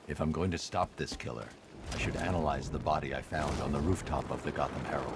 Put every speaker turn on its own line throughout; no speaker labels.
If I'm going to stop this killer, I should analyze the body I found on the rooftop of the Gotham Herald.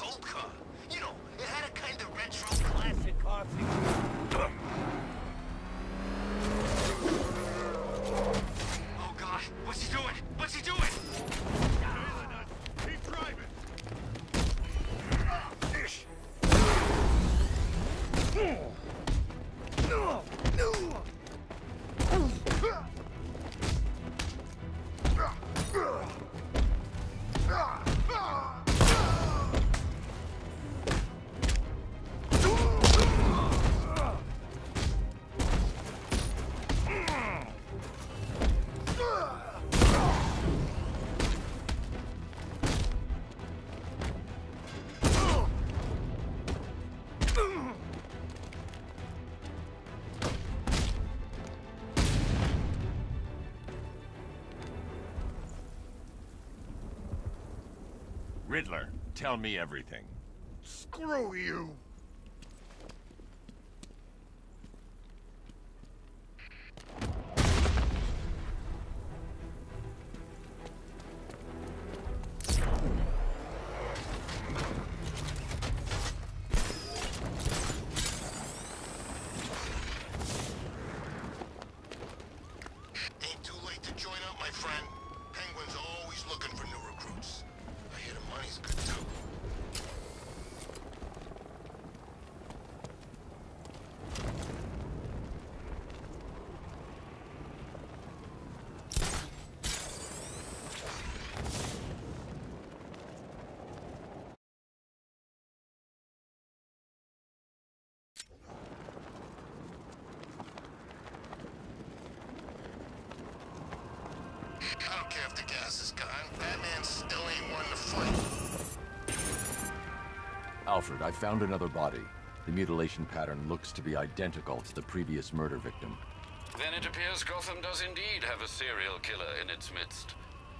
Old car. You know, it had a kind of retro classic car thing. Oh God, what's he doing? What's he doing? Keep driving.
Riddler, tell me everything.
Screw you!
Ain't too late to join up, my friend. Penguin's always looking for new recruits. I hear the money's good, too. I don't care if the gas is gone. Batman still ain't one to fight.
Alfred, I found another body. The mutilation pattern looks to be identical to the previous murder victim.
Then it appears Gotham does indeed have a serial killer in its midst.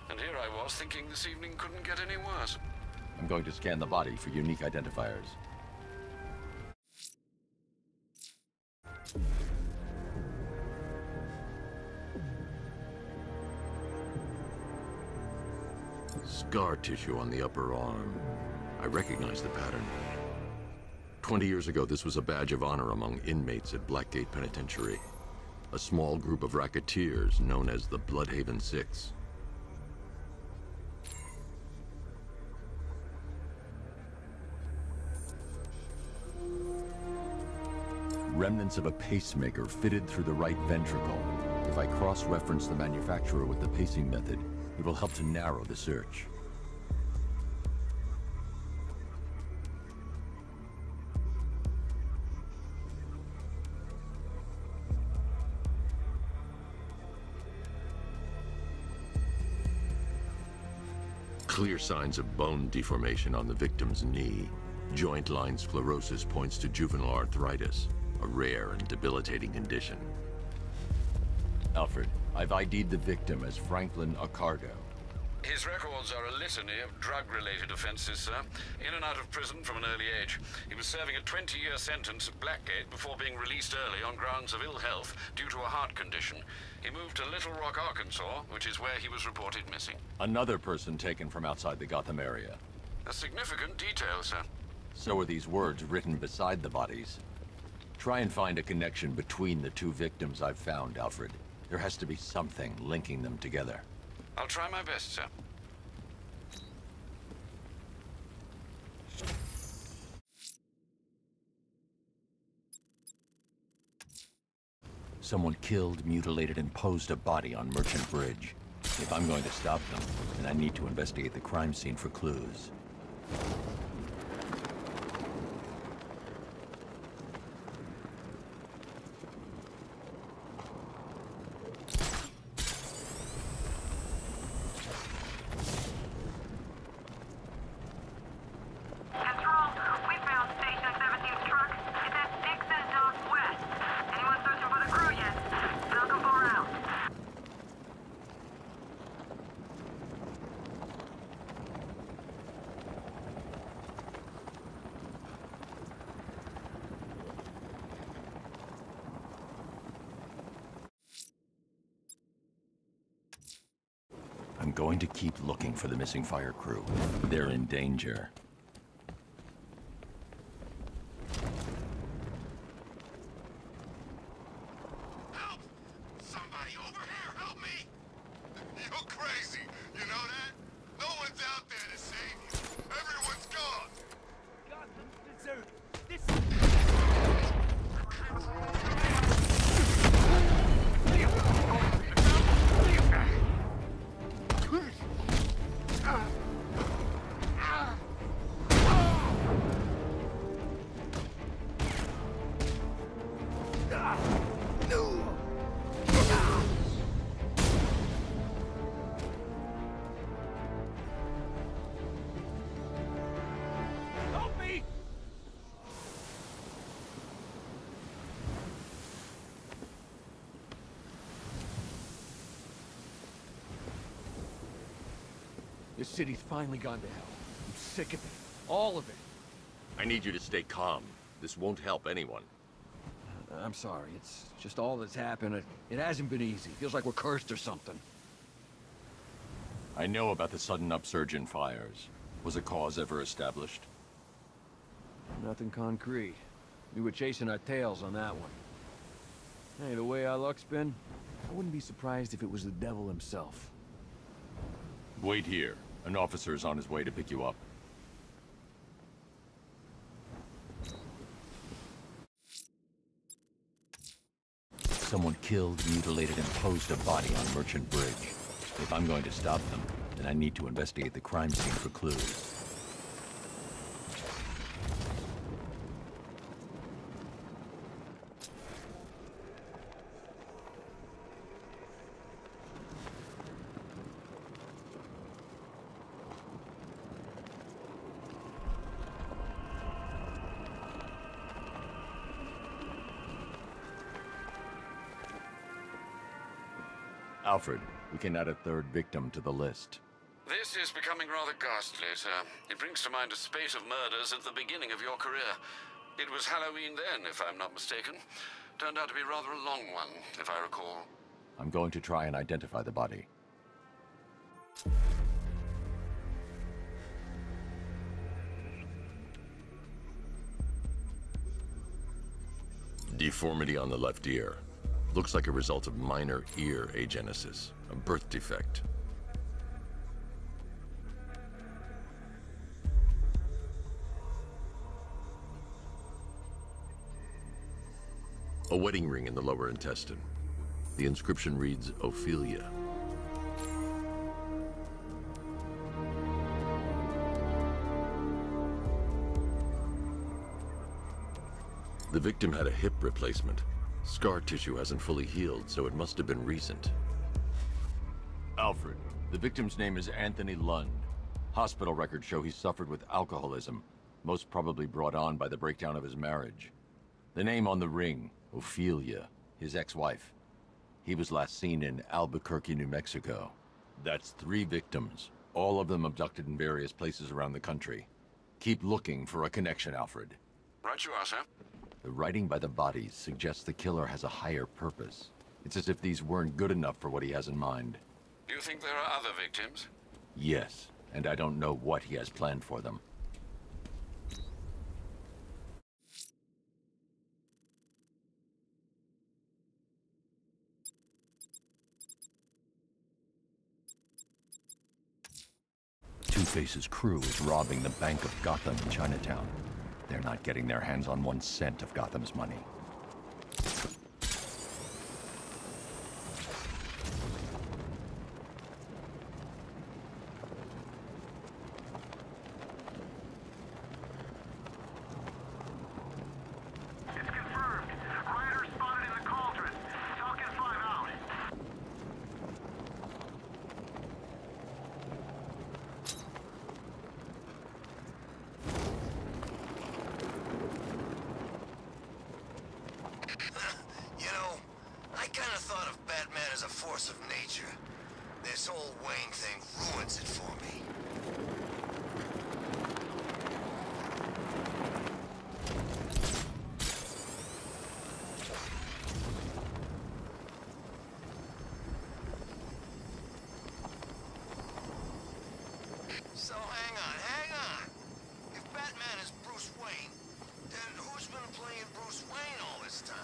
And here I was thinking this evening couldn't get any worse.
I'm going to scan the body for unique identifiers. Scar tissue on the upper arm. I recognize the pattern. 20 years ago, this was a badge of honor among inmates at Blackgate Penitentiary. A small group of racketeers known as the Bloodhaven Six. Remnants of a pacemaker fitted through the right ventricle. If I cross-reference the manufacturer with the pacing method, it will help to narrow the search. Clear signs of bone deformation on the victim's knee. Joint line sclerosis points to juvenile arthritis, a rare and debilitating condition. Alfred, I've ID'd the victim as Franklin Accardo.
His records are a litany of drug-related offenses, sir. In and out of prison from an early age. He was serving a 20-year sentence at Blackgate before being released early on grounds of ill health due to a heart condition. He moved to Little Rock, Arkansas, which is where he was reported missing.
Another person taken from outside the Gotham area.
A significant detail, sir.
So are these words written beside the bodies. Try and find a connection between the two victims I've found, Alfred. There has to be something linking them together.
I'll try my best, sir.
Someone killed, mutilated, and posed a body on Merchant Bridge. If I'm going to stop them, then I need to investigate the crime scene for clues. I'm going to keep looking for the missing fire crew. They're in danger.
Help! Somebody over here, help me! You're crazy, you know that? No one's out there to save you. Everyone's gone.
Gotham deserted. This help me!
This city's finally gone to hell. I'm sick of it. All of it.
I need you to stay calm. This won't help anyone.
I'm sorry. It's just all that's happened. It hasn't been easy. Feels like we're cursed or something.
I know about the sudden upsurge in fires. Was a cause ever established?
Nothing concrete. We were chasing our tails on that one. Hey, the way our luck's been, I wouldn't be surprised if it was the devil himself.
Wait here. An officer's on his way to pick you up. Someone killed, mutilated, and posed a body on Merchant Bridge. If I'm going to stop them, then I need to investigate the crime scene for clues. Alfred, we can add a third victim to the list.
This is becoming rather ghastly, sir. It brings to mind a spate of murders at the beginning of your career. It was Halloween then, if I'm not mistaken. Turned out to be rather a long one, if I recall.
I'm going to try and identify the body. Deformity on the left ear. Looks like a result of minor ear agenesis, a birth defect. A wedding ring in the lower intestine. The inscription reads, Ophelia. The victim had a hip replacement. Scar tissue hasn't fully healed, so it must have been recent. Alfred, the victim's name is Anthony Lund. Hospital records show he suffered with alcoholism, most probably brought on by the breakdown of his marriage. The name on the ring, Ophelia, his ex-wife. He was last seen in Albuquerque, New Mexico. That's 3 victims, all of them abducted in various places around the country. Keep looking for a connection, Alfred.
Right you are, sir.
The writing by the bodies suggests the killer has a higher purpose. It's as if these weren't good enough for what he has in mind.
Do you think there are other victims?
Yes, and I don't know what he has planned for them. Two-Face's crew is robbing the Bank of Gotham in Chinatown. They're not getting their hands on 1 cent of Gotham's money.
force of nature. This whole Wayne thing ruins it for me. So hang on. If Batman is Bruce Wayne, then who's been playing Bruce Wayne all this time?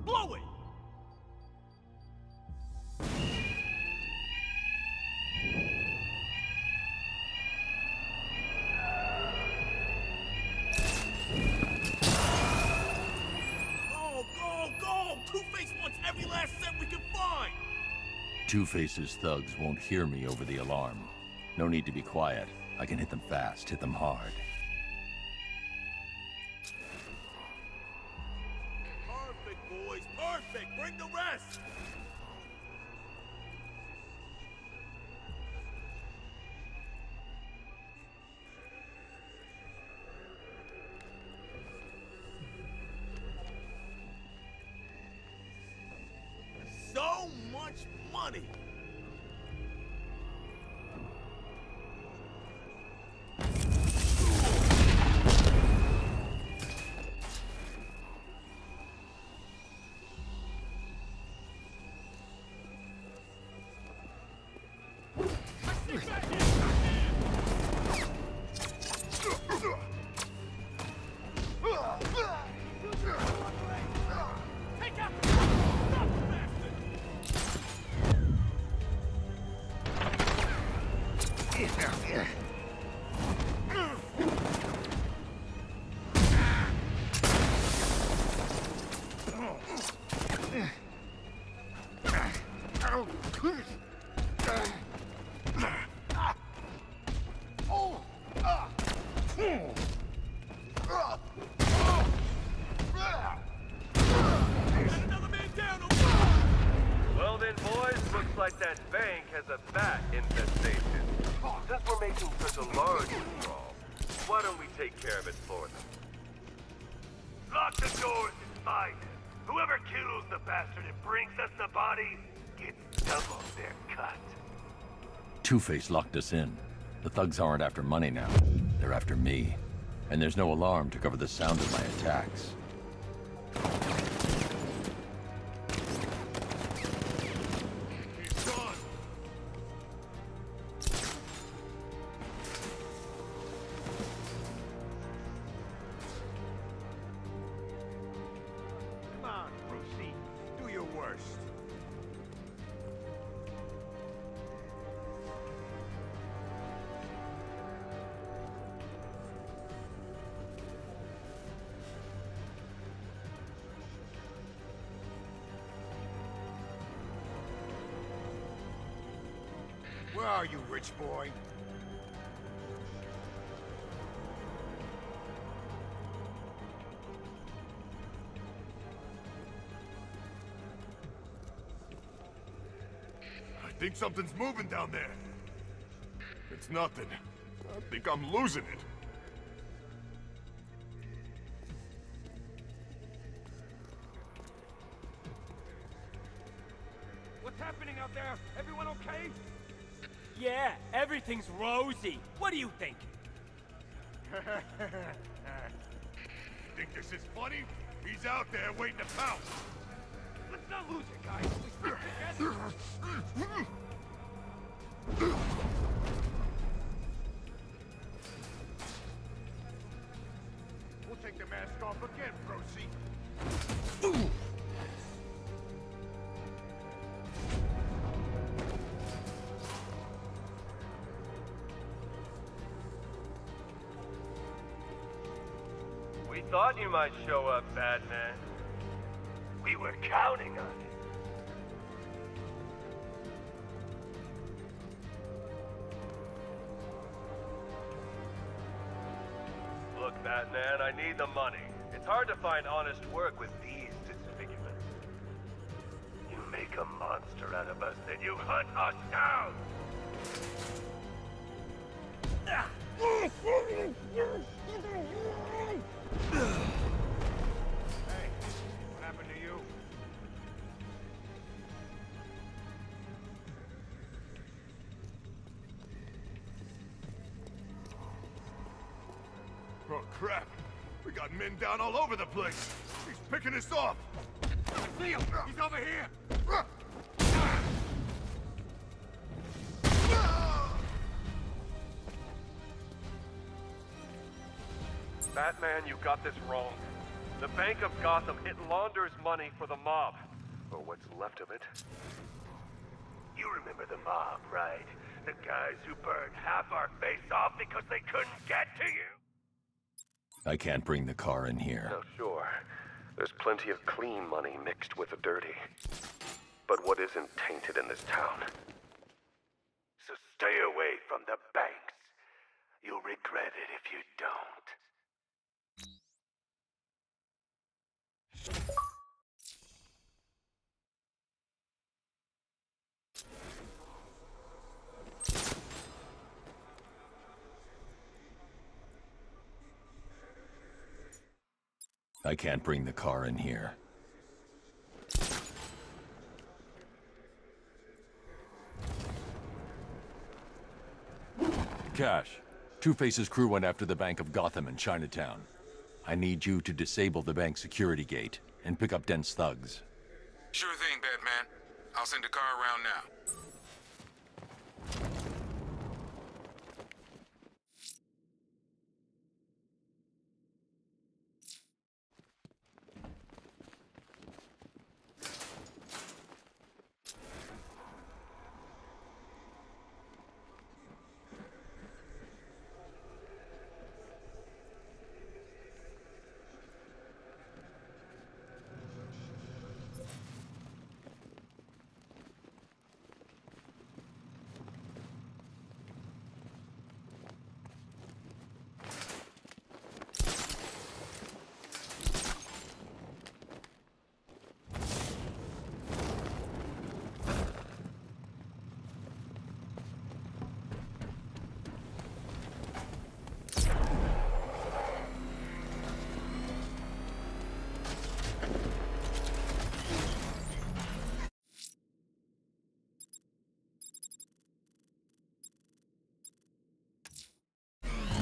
Blow it! Go! Two-Face wants every last cent we can find!
Two-Face's thugs won't hear me over the alarm. No need to be quiet. I can hit them fast, hit them hard.
Perfect, boys, perfect! Bring the rest! So much money! Take out! Stop the bastard! Got another man down!
Well then, boys, looks like that bank has a bat infestation. Since we're making such a large withdrawal, why don't we take care of it for them?
Lock the doors and find him. Whoever kills the bastard and brings us the body gets double their cut.
Two-Face locked us in. The thugs aren't after money now. They're after me. And there's no alarm to cover the sound of my attacks.
He's gone! Come on, Brucey. Do your worst. Where are you, rich boy?
I think something's moving down there. It's nothing. I think I'm losing it.
What's happening out there? Everyone okay? Yeah, everything's rosy. What do you think?
Think this is funny? He's out there waiting to pounce.
Let's not lose it, guys. We stick together.
We'll take the mask off again, Procy.
We thought you might show up, Batman.
We were counting on it.
Look, Batman, I need the money. It's hard to find honest work with these disfigurements.
You make a monster out of us, then you hunt us down!
Hey, what happened to you?
Oh, crap! We got men down all over the place! He's picking us off!
See him! He's over here!
Batman, you got this wrong. The Bank of Gotham, it launders money for the mob. Or what's left of it.
You remember the mob, right? The guys who burned half our face off because they couldn't get to you?
I can't bring the car in here.
Now, sure, there's plenty of clean money mixed with the dirty. But what isn't tainted in this town?
So stay away from the banks. You'll regret it if you don't.
I can't bring the car in here. Cash. Two-Face's crew went after the Bank of Gotham in Chinatown. I need you to disable the bank security gate and pick up Dent's thugs.
Sure thing, Batman. I'll send a car around now.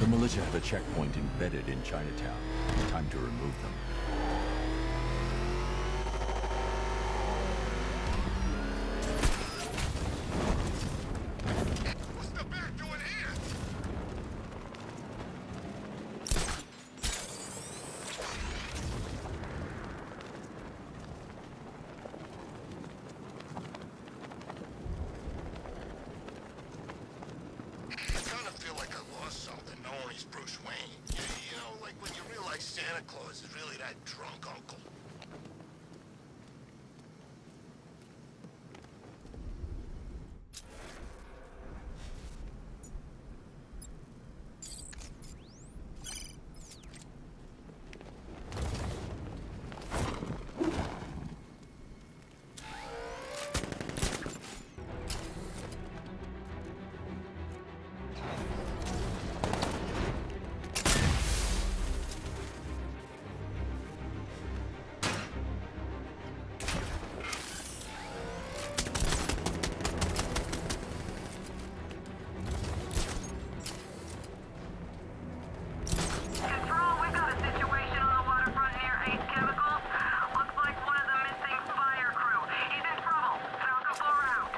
The militia have a checkpoint embedded in Chinatown. Time to remove them.
What's the back doing here? I kind of feel like I lost something knowing he's Bruce Wayne. You know, like when you realize Santa Claus is really that drunk uncle.
Control, we've got a situation on the waterfront near Ace Chemicals. Looks like one of the missing fire crew. He's in trouble. Falcon 4 out.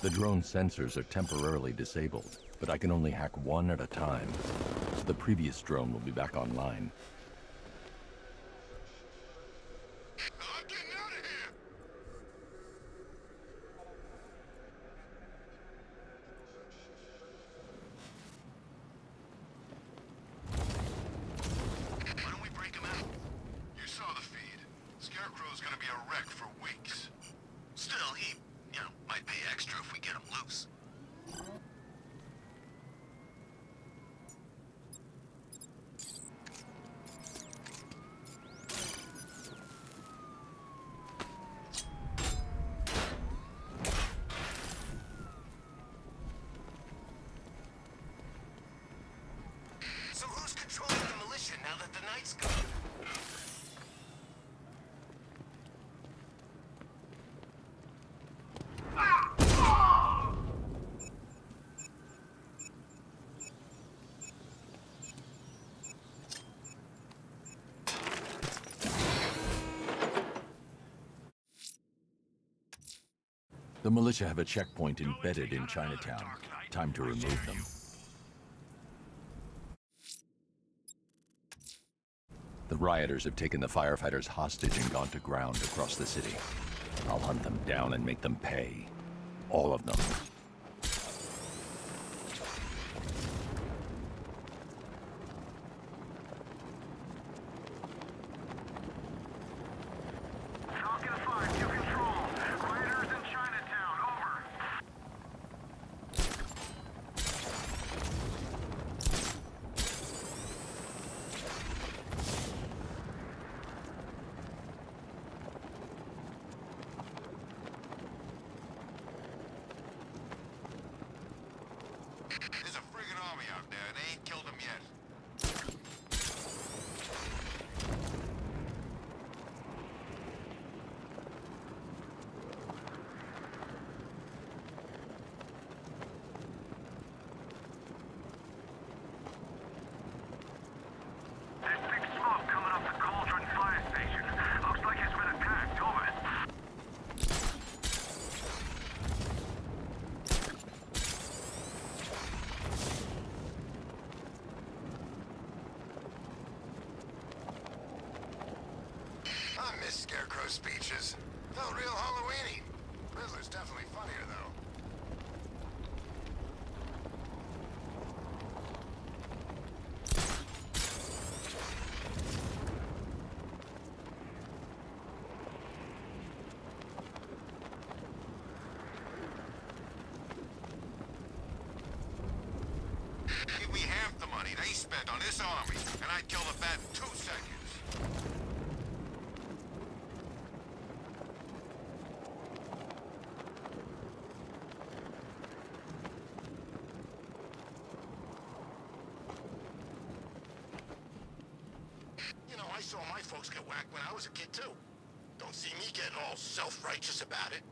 The drone sensors are temporarily disabled, but I can only hack one at a time, so the previous drone will be back online.
I'm getting out of here! Why don't we break him out? You saw the feed. Scarecrow's gonna be a wreck for weeks. Still, he, might be extra if we get them loose. So who's controlling the militia now that the night's gone?
The militia have a checkpoint embedded in Chinatown. Time to remove them. The rioters have taken the firefighters hostage and gone to ground across the city. I'll hunt them down and make them pay. All of them.
Falcon 5 to control. Rioters in Chinatown, over.
There's a friggin' army out there, and they ain't killed them yet.
There's big smoke coming off the Cauldron fire station. Looks like it's been attacked, over.
I miss Scarecrow speeches. Felt real Halloween-y. Riddler's definitely funnier, though. Give me half the money they spent on this army, and I'd kill the bat in 2 seconds. You know, I saw my folks get whacked when I was a kid, too. Don't see me getting all self-righteous about it.